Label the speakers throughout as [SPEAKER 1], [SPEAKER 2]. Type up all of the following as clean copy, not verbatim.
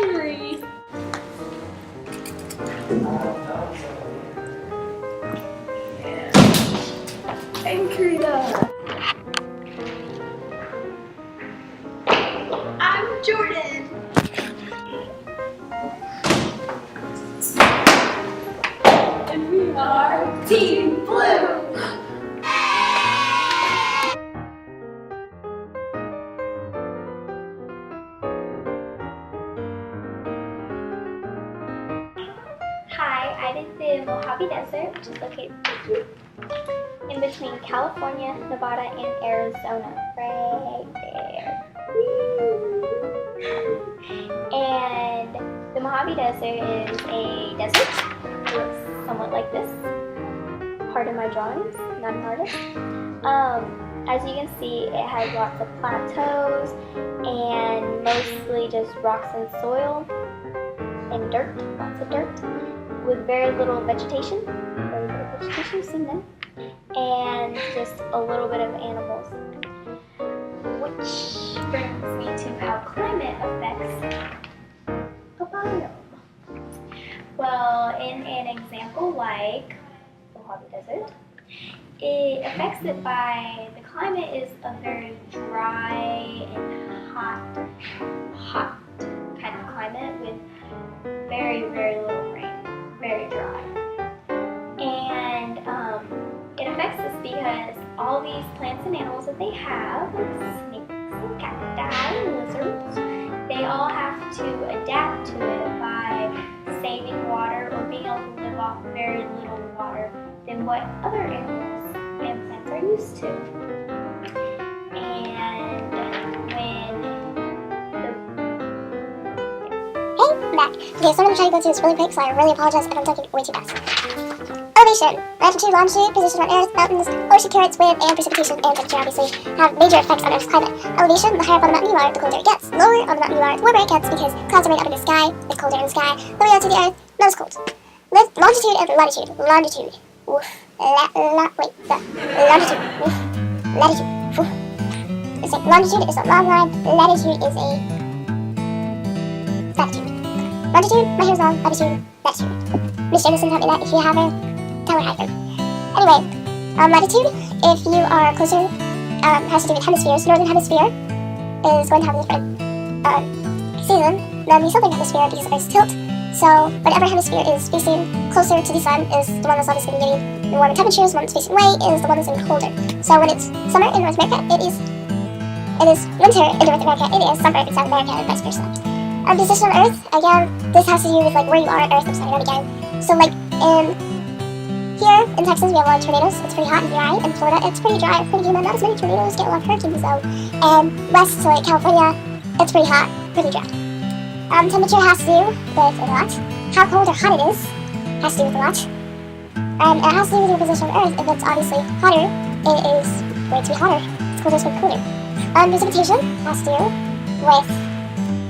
[SPEAKER 1] hungry. Anchorita. I'm Jordan. And we are Team Blue. Hi, I live in the Mojave Desert, which is located in between California, Nevada, and Arizona, right there. And the Mojave Desert is a desert. It looks somewhat like this. Pardon my drawings, not an artist. As you can see, it has lots of plateaus and mostly just rocks and soil and dirt, lots of dirt, with very little vegetation. You've seen them. And just a little bit of animals. Which brings me to how climate affects a biome. Well, in an example like the Mojave Desert, it affects it by the climate is a very dry and hot kind of climate with very, very little rain, very dry. And it affects us because all these plants and animals that they have, like snakes and cacti and lizards, they all have to adapt to it by saving water or being able to live off very little water than what other animals and plants are used to. And when
[SPEAKER 2] Hey, I'm back. Okay, so I'm going to try to go through this really quick, so I really apologize if I'm talking way too fast. Elevation, latitude, longitude, position on Earth, mountains, ocean currents, wind, and precipitation, and temperature obviously have major effects on Earth's climate. Elevation, the higher up on the mountain you are, the colder it gets. Lower on the mountain you are, the warmer it gets because clouds are made up in the sky, it's colder in the sky. Lower down to the Earth, not as cold. Longitude and latitude. Longitude. Oof. Longitude. Oof. Latitude. Oof. It's like longitude is a long line, latitude is a latitude. Longitude, my hair's long, latitude, latitude. Miss Jameson taught me that if you have her, tell her hi. Anyway, latitude, if you are closer, has to do with hemispheres. Northern hemisphere is going to have a different season than the southern hemisphere because of Earth's tilt. So whatever hemisphere is facing closer to the sun is the one that's obviously going to be getting the warmer temperatures. The one that's facing away is the one that's going to be colder. So when it's summer in North America, it is winter in North America. It is summer in South America, and vice versa. Position on Earth, again, this has to do with like where you are on Earth upside down again. So like here in Texas, we have a lot of tornadoes. It's pretty hot and dry. In Florida, it's pretty dry, pretty humid. Not as many tornadoes, get a lot of hurricanes though. And west to like California, it's pretty hot, pretty dry. Temperature has to do with a lot. How cold or hot it is has to do with a lot. And it has to do with your position on Earth. If it's obviously hotter, it is going to be hotter. It's colder, it's going to be cooler. Precipitation has to do with,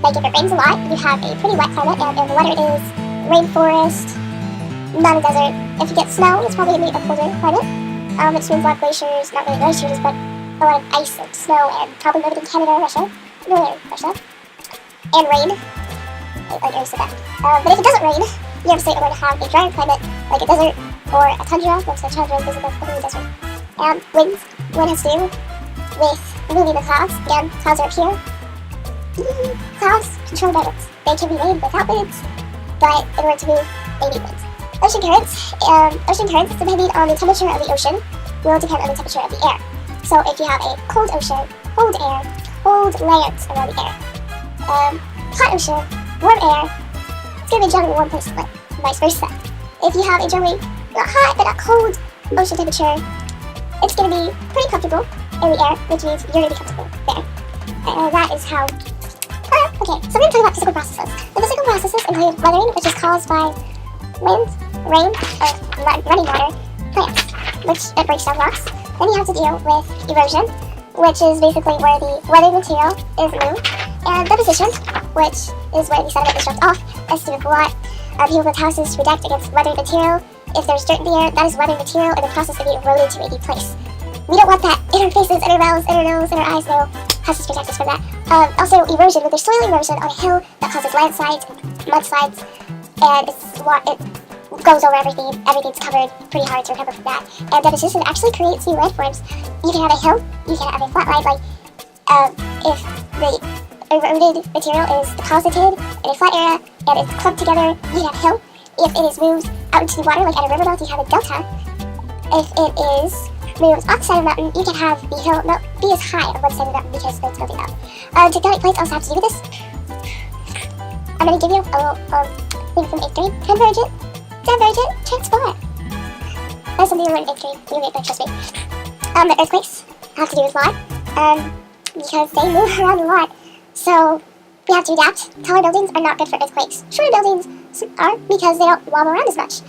[SPEAKER 2] like if it rains a lot, you have a pretty wet climate, and if the weather is rainforest, not a desert. If you get snow, it's probably going to be a colder climate, which means a lot of glaciers, not really glaciers, but a lot of ice and snow, and probably living in Canada, Russia, northern Russia, and rain, like I already said that. But if it doesn't rain, you obviously are going to have a drier climate, like a desert or a tundra, which the tundra is basically a desert. Wind has to do with moving the clouds. Again, clouds are up here. Clouds controlled by winds. They can be made without winds, but in order to move, they need winds. Ocean currents, depending on the temperature of the ocean, will depend on the temperature of the air. So if you have a cold ocean, cold air, cold lands around the air. Hot ocean, warm air, it's going to be a generally warm place to live, vice versa. If you have a generally not hot but not cold ocean temperature, it's going to be pretty comfortable in the air, which means you're going to be comfortable there. That is how... Okay, so we're going to talk about physical processes. The physical processes include weathering, which is caused by wind, rain, running water, plants, which it breaks down rocks. Then you have to deal with erosion, which is basically where the weathered material is moved, and deposition, which is where the sediment is dropped off. That's to do with a lot. People build houses to protect against weathered material. If there's dirt in the air, that is weathered material in the process of being eroded to a place. We don't want that in our faces, in our mouths, in our nose, in our eyes, no. Houses protect us from that. Also, erosion, when there's soil erosion on a hill that causes landslides and mudslides, and it goes over everything, everything's covered, pretty hard to recover from that. And deposition actually creates new landforms. You can have a hill, you can have a flat line, like if the eroded material is deposited in a flat area and it's clumped together, you can have a hill. If it is moved out into the water, like at a river mouth, you have a delta. If it is moved off the side of the mountain, you can have the hill not be as high on one side of the mountain because it's building up. Tectonic plates also have to do with this. I'm going to give you a little thing from 8th grade. Convergent transport. That's something you learn in 8th grade. You get that, trust me. The earthquakes have to do with a lot, because they move around a lot. So we have to adapt. Taller buildings are not good for earthquakes. Shorter buildings are because they don't wobble around as much.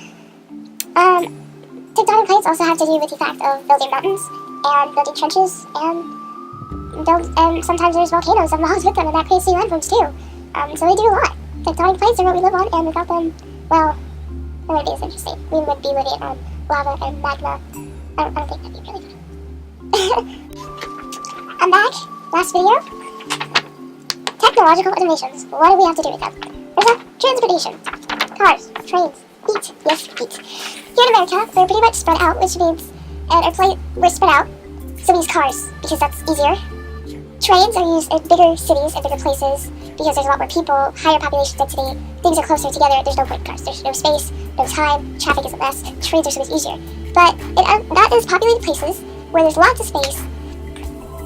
[SPEAKER 2] Tectonic plates also have to do with the fact of building mountains and building trenches and sometimes there's volcanoes and logs with them, and that creates new landforms too. So they do a lot. Tectonic plates are what we live on, and without them, well, it wouldn't be as interesting. We would be living on lava and magma. I don't think that'd be really fun. I'm back. Last video. Technological innovations. What do we have to do with them? There's transportation. Cars, trains, feet. Yes, feet. Here in America, we're pretty much spread out, which means, we're spread out, so we use cars, because that's easier. Trains are used in bigger cities and bigger places, because there's a lot more people, higher population density, things are closer together, there's no point in cars, there's no space, no time, traffic is a mess, trains are so much easier. But in not as populated places, where there's lots of space,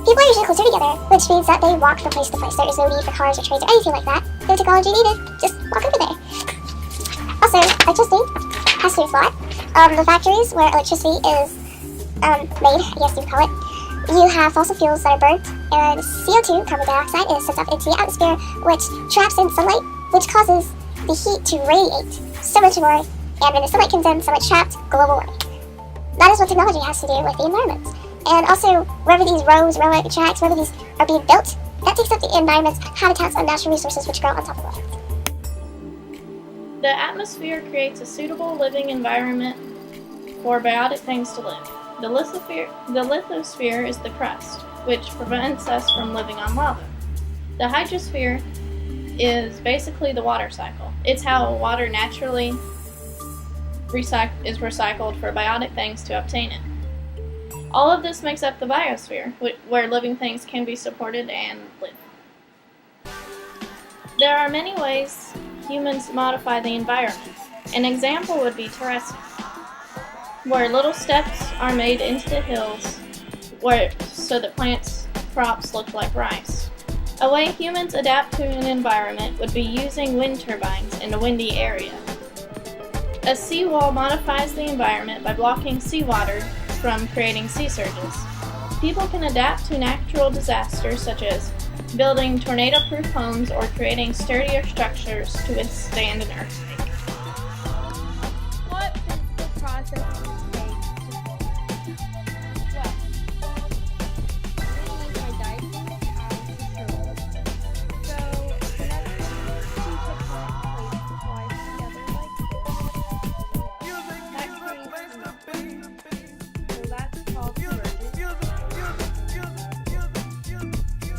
[SPEAKER 2] people are usually closer together, which means that they walk from place to place. There is no need for cars or trains or anything like that. No technology needed, just walk over there. Also, electricity has to do with a lot. The factories where electricity is made, I guess you would call it, you have fossil fuels that are burnt, and CO2, carbon dioxide, is sent up into the atmosphere, which traps in sunlight, which causes the heat to radiate so much more, and when the sunlight comes in, so much trapped, global warming. That is what technology has to do with the environment. And also, wherever these roads, railway tracks, wherever these are being built, that takes up the environment's habitats and natural resources which grow on top of the land.
[SPEAKER 3] The atmosphere creates a suitable living environment for biotic things to live. The lithosphere is the crust, which prevents us from living on lava. The hydrosphere is basically the water cycle. It's how water naturally is recycled for biotic things to obtain it. All of this makes up the biosphere, where living things can be supported and live. There are many ways humans modify the environment. An example would be terracing, where little steps are made into the hills so that crops look like rice. A way humans adapt to an environment would be using wind turbines in a windy area. A seawall modifies the environment by blocking seawater from creating sea surges. People can adapt to natural disasters such as building tornado-proof homes or creating sturdier structures to withstand an earthquake.
[SPEAKER 4] What physical process does it take to form? Well, we need by dicing as facilities. So, whenever two tectonic plates collide together like this, that creates a mountain. So that's called convergence.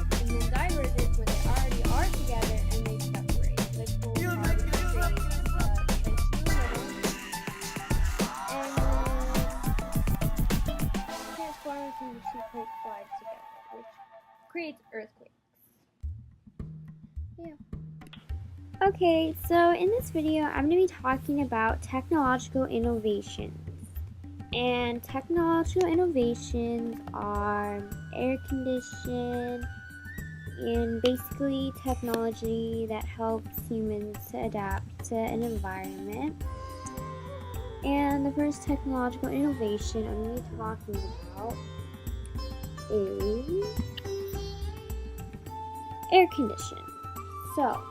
[SPEAKER 4] And then divergence, when they already are together and they separate. Like full carbon creates a trench in the middle. And then transformers when the two plates collide together, which creates earthquakes. Yeah.
[SPEAKER 5] Okay, so in this video, I'm going to be talking about technological innovations. And technological innovations are air condition and basically technology that helps humans to adapt to an environment. And the first technological innovation I'm going to be talking about is air condition. So,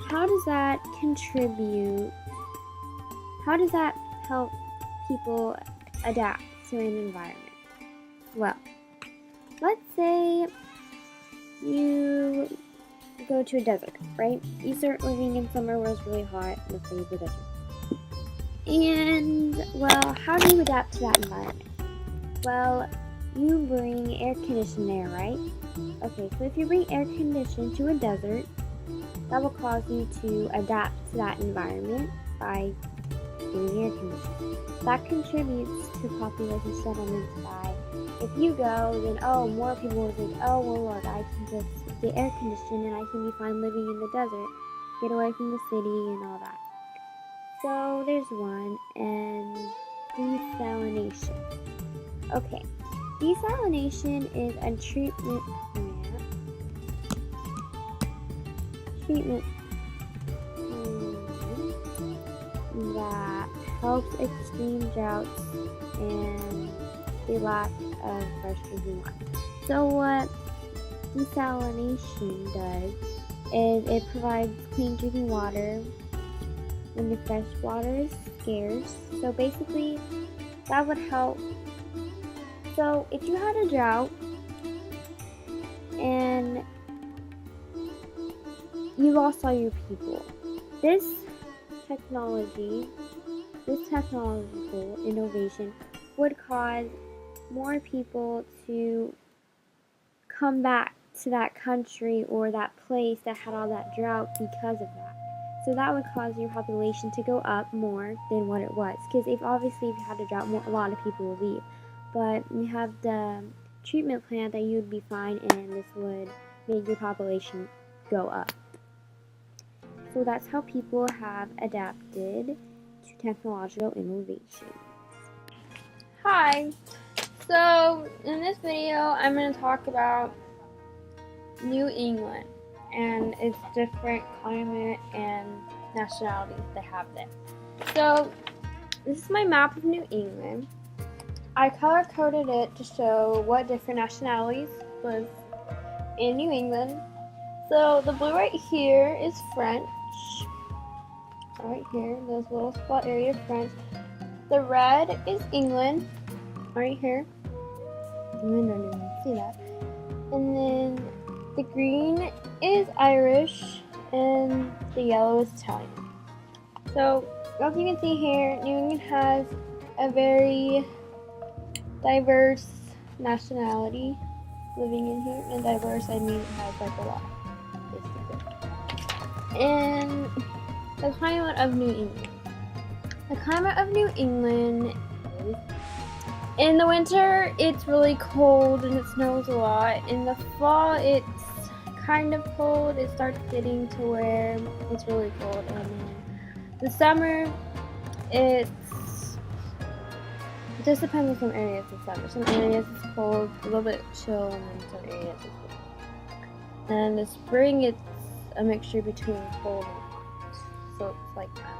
[SPEAKER 5] how does that contribute? How does that help people adapt to an environment? Well, let's say you go to a desert, right? You start living in somewhere where it's really hot, let's say the desert. And, well, how do you adapt to that environment? Well, you bring air conditioning there, right? Okay, so if you bring air conditioning to a desert, that will cause you to adapt to that environment by doing air conditioning. That contributes to population settlements by, if you go, then more people will think, oh well look, I can just get air conditioning and I can be fine living in the desert, get away from the city and all that. So there's one, and desalination. Okay, desalination is a treatment that helps extreme droughts and the lack of fresh drinking water. So what desalination does is it provides clean drinking water when the fresh water is scarce. So basically that would help. So if you had a drought and you lost all your people, this technological innovation would cause more people to come back to that country or that place that had all that drought because of that. So that would cause your population to go up more than what it was. Because if you had a drought, a lot of people will leave. But you have the treatment plant that you would be fine, and this would make your population go up. So that's how people have adapted to technological innovation.
[SPEAKER 3] Hi! So, in this video, I'm going to talk about New England and its different climate and nationalities they have there. So, this is my map of New England. I color-coded it to show what different nationalities live in New England. So, the blue right here is French. Right here, this little spot area of French. The red is England. Right here. You don't even see that. And then the green is Irish, and the yellow is Italian. So, as you can see here, New England has a very diverse nationality living in here. And diverse, I mean it has like a lot, basically. And the climate of New England. The climate of New England is, in the winter, it's really cold and it snows a lot. In the fall, it's kind of cold. It starts getting to where it's really cold. And in the summer, it just depends on some areas in summer. Some areas it's cold, a little bit chill, and then some areas it's cold. And in the spring, it's a mixture between cold and hot. So it's like that.